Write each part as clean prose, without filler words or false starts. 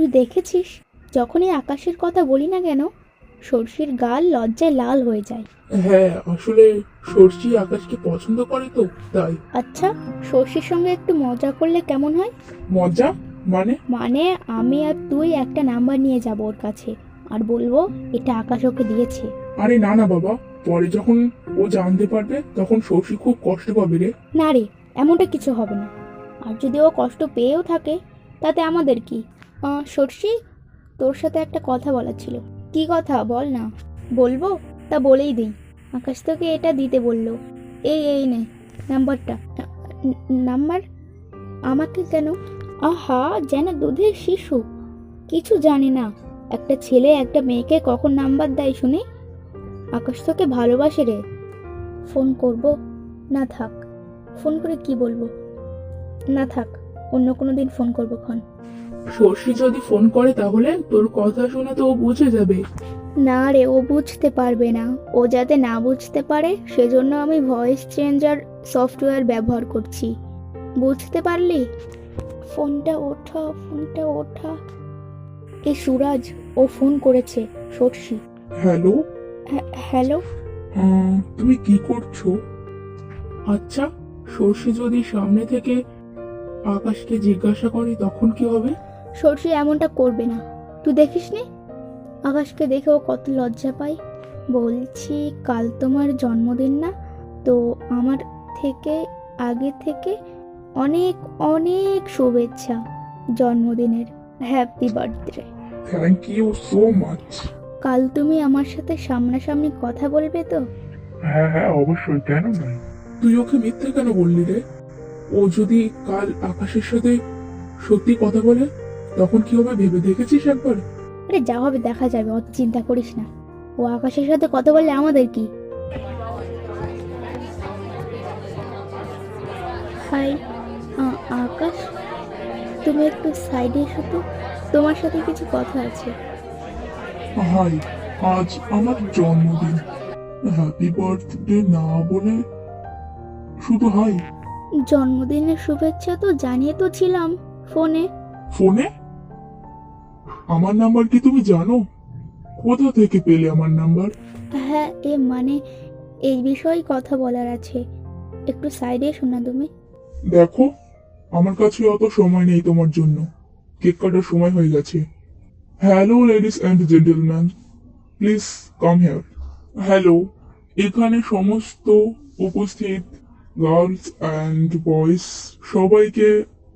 তুই দেখেছিস, যখনই আকাশের কথা বলি না কেন সর্ষির গাল লজ্জায় লাল হয়ে যায়। হ্যাঁ, আসলে সর্ষি আকাশকে পছন্দ করে তো তাই। আচ্ছা, সর্ষির সঙ্গে একটু মজা করলে কেমন হয়? মজা? মানে? মানে আমি আর তুই একটা নাম্বার নিয়ে যাব ওর কাছে, আর বলবো এটা আকাশ ওকে দিয়েছে। আরে না না বাবা, পরে যখন ও জানতে পারবে তখন সর্ষি খুব কষ্ট পাবে রে। না রে, এমনটা কিছু হবে না। আর যদি ও কষ্ট পেয়েও থাকে তাতে আমাদের কি? সর্ষি, তোর সাথে একটা কথা বলার ছিল। কি কথা বল না। বলবো? তা বলেই দিই, আকাশ তোকে এটা দিতে বললো। এই নে নাম্বারটা। নাম্বার? আমাকে কেন? আহা, যেন দুধের শিশু, কিছু জানে না। একটা ছেলে একটা মেয়েকে কখন নাম্বার দেয় শুনি? আকাশ তোকে ভালোবাসে রে। ফোন করব? না থাক, ফোন করে কি বলবো? না থাক, অন্য কোনো দিন ফোন করবো খন। সর্ষি যদি ফোন করে তাহলে তোর কথা শুনে তো ও বুঝে যাবে। না রে, ও বুঝতে পারবে না। ও যাতে না বুঝতে পারে সেজন্য আমি ভয়েস চেঞ্জার সফটওয়্যার ব্যবহার করছি। বুঝতে পারলি? ফোনটা ওঠা, ফোনটা ওঠা। এ সুরাজ, ও ফোন করেছে। সর্ষি। হ্যালো। হ্যালো। তুমি কি করছো? আচ্ছা, সর্ষি যদি সামনে থেকে আকাশকে জিজ্ঞাসা করে তখন কি হবে? সর্ষি এমনটা করবে না, তুই দেখিস নি আকাশকে দেখে ও কত লজ্জা পায়। বলছি, কাল তোমার জন্মদিন না? তো আমার থেকে আগে থেকে অনেক অনেক শুভেচ্ছা জন্মদিনের। Happy birthday. Thank you so much. কাল তুমি আমার সাথে সামনাসামনি কথা বলবে তো? হ্যাঁ হ্যাঁ, অবশ্যই, কেন নয়। তুই ওকে মিথ্যে কেন বললি রে? ও যদি কাল আকাশের সাথে সত্যি কথা বলে তখন কি হবে ভেবে দেখেছিস একবার? আরে যা হবে দেখা যাবে, অত চিন্তা করিস না। ও আকাশের সাথে কথা বললে আমাদের কি? হাই আকাশ, তুমি একটু সাইডে এসো তো, তোমার সাথে কিছু কথা আছে। হাই, আজ আমার জন্মদিন। হ্যাপি বার্থডে না বলে শুধু হাই? জন্মদিনের শুভেচ্ছা তো জানিয়ে তো ছিলাম ফোনে। ফোনে? আমার নাম্বার কি তুমি জানো? কোথা থেকে পেলে আমার নাম্বার? হ্যাঁ, মানে এই বিষয়ে কথা বলার আছে, একটু সাইডে এসো না তুমি। দেখো, আমার কাছে অত সময় নেই তোমার জন্য। কেক কাটার সময় হয়ে গেছে। Hello ladies and gentleman, please come here. Hello, এখানে সমস্ত উপস্থিত গার্লস অ্যান্ড বয়েজ সবাইকে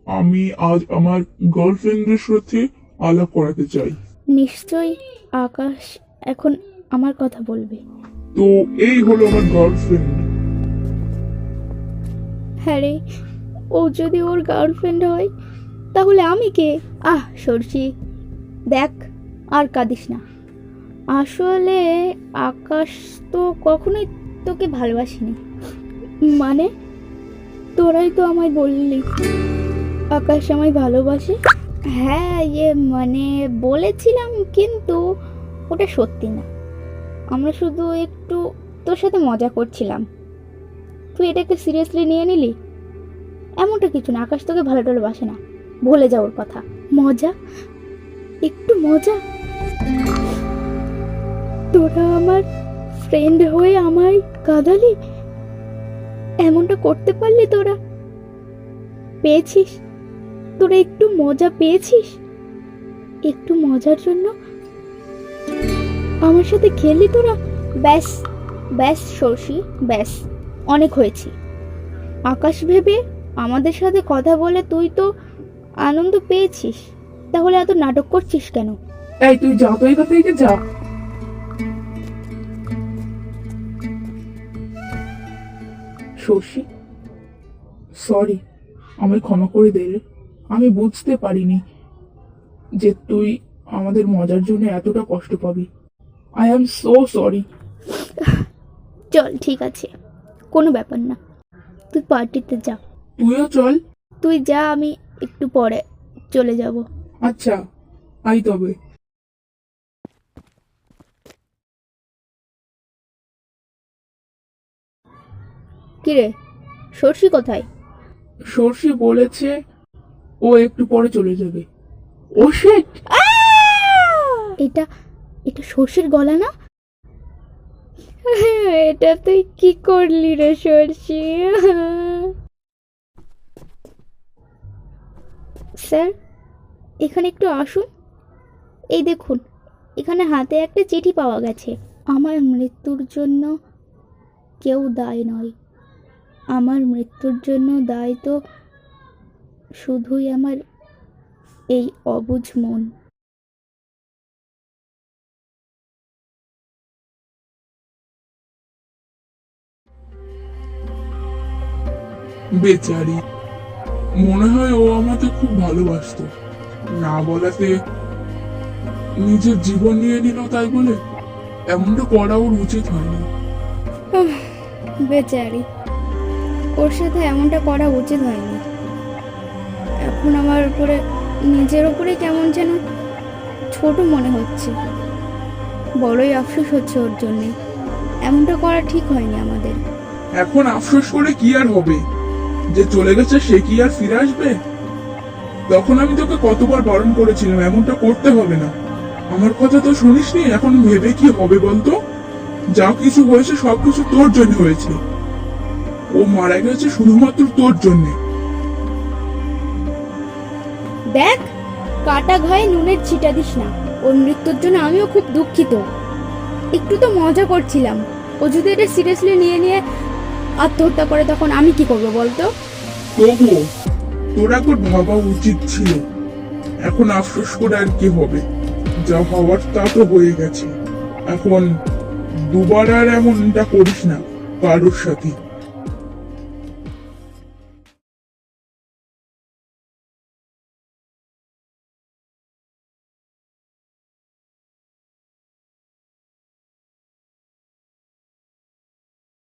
আমি আজ আমার গার্লফ্রেন্ডের সাথে আলাপ করাতে চাই। নিশ্চয়ই আকাশ এখন আমার কথা বলবে। তো এই হলো আমার গার্লফ্রেন্ড। হ্যাঁ রে, ও যদি ওর গার্লফ্রেন্ড হয় তাহলে আমি কে? সর্ষি, দেখ, আর কাঁদিস না। আসলে আকাশ তো কখনোই তোকে ভালোবাসেনি। মানে তোরাই তো আমায় বললি আকাশ আমায় ভালোবাসে। হ্যাঁ, মানে বলেছিলাম, কিন্তু ওটা সত্যি না। আমরা শুধু একটু তোর সাথে মজা করছিলাম, তুই এটাকে সিরিয়াসলি নিয়ে নিলি। এমনটা কিছু না, আকাশ তোকে ভালো ভালোবাসে না, ভুলে যাওয়ার কথা। মজা, একটু মজা। তোরা আমার ফ্রেন্ড হয়ে আমায় কাঁদালি, এমনটা করতে পারলি তোরা? পেয়েছিস, তোরা একটু মজা পেয়েছিস? একটু মজার জন্য আমার সাথে খেললি তোরা। ব্যাস ব্যাস সর্ষি, ব্যাস, অনেক হয়েছে। আকাশ ভেবে আমাদের সাথে কথা বলে তুই তো আনন্দ পেয়েছিস, তাহলে এত নাটক করছিস কেন? এই তুই যা তো এখান থেকে যা। শশী, সরি, আমায় ক্ষমা করে দে রে। আমি বুঝতে পারিনি যে তুই আমাদের মজার জন্য এতটা কষ্ট পাবি। I am so sorry. চল ঠিক আছে, কোনো ব্যাপার না, তুই পার্টিতে যা। তুইও চল। তুই যা, আমি একটু পরে চলে যাব। আচ্ছা, আই তবে। কিরে, সর্ষি কোথায়? সর্ষি বলেছে ও একটু পরে চলে যাবে। ও শিট! এটা এটা সর্ষের গলা না? এটা তুই কি করলি রে সর্ষি? স্যার, এখানে একটু আসুন। এই দেখুন, এখানে হাতে একটা চিঠি পাওয়া গেছে। আমার মৃত্যুর জন্য কেউ দায়ী নয়। আমার মৃত্যুর জন্য দায়ী তো শুধুই আমার এই অবুঝ মন। বেচারি, মনে হয় ও আমাকে খুব ভালোবাসতো, না বলাতে নিজের জীবন নিয়ে নিল, তাই বলে এমনটা করা ওর উচিত হয়নি। বেচারি, ওর সাথে এমনটা করা উচিত হয়নি। এখন আমার উপরে, নিজের উপরে কেমন যেন ছোট মনে হচ্ছে। বড়ই আফসোস হচ্ছে ওর জন্যে। এমনটা করা ঠিক হয়নি আমাদের। এখন আফসোস করে কি আর হবে? যে চলে গেছে সে কি আর ফিরে আসবে? তখন আমি তোকে কতবার বারণ করেছিলাম এমনটা করতে হবে না। আমার কথা তো শুনিসনি। এখন ভেবে কি হবে বলতো? যা কিছু হয়েছে সবকিছু তোর জন্য হয়েছে। ও মারা গেছে শুধুমাত্র তোর জন্যে। দেখ, কাটা ঘায়ে নুনের ছিটা দিস না। ওর মৃত্যুর জন্য আমিও খুব দুঃখিত। একটু তো মজা করছিলাম। ও যদি এটা সিরিয়াসলি নিয়ে আত্মহত্যা করে তখন আমি কি করবো বলতো? তবুও তোর একবার ভাবা উচিত ছিল। এখন আফসোস করে আর কি হবে? যা হওয়ার তা তো হয়ে গেছে। এখন দুবার আর এমনটা করিস না কারোর সাথে।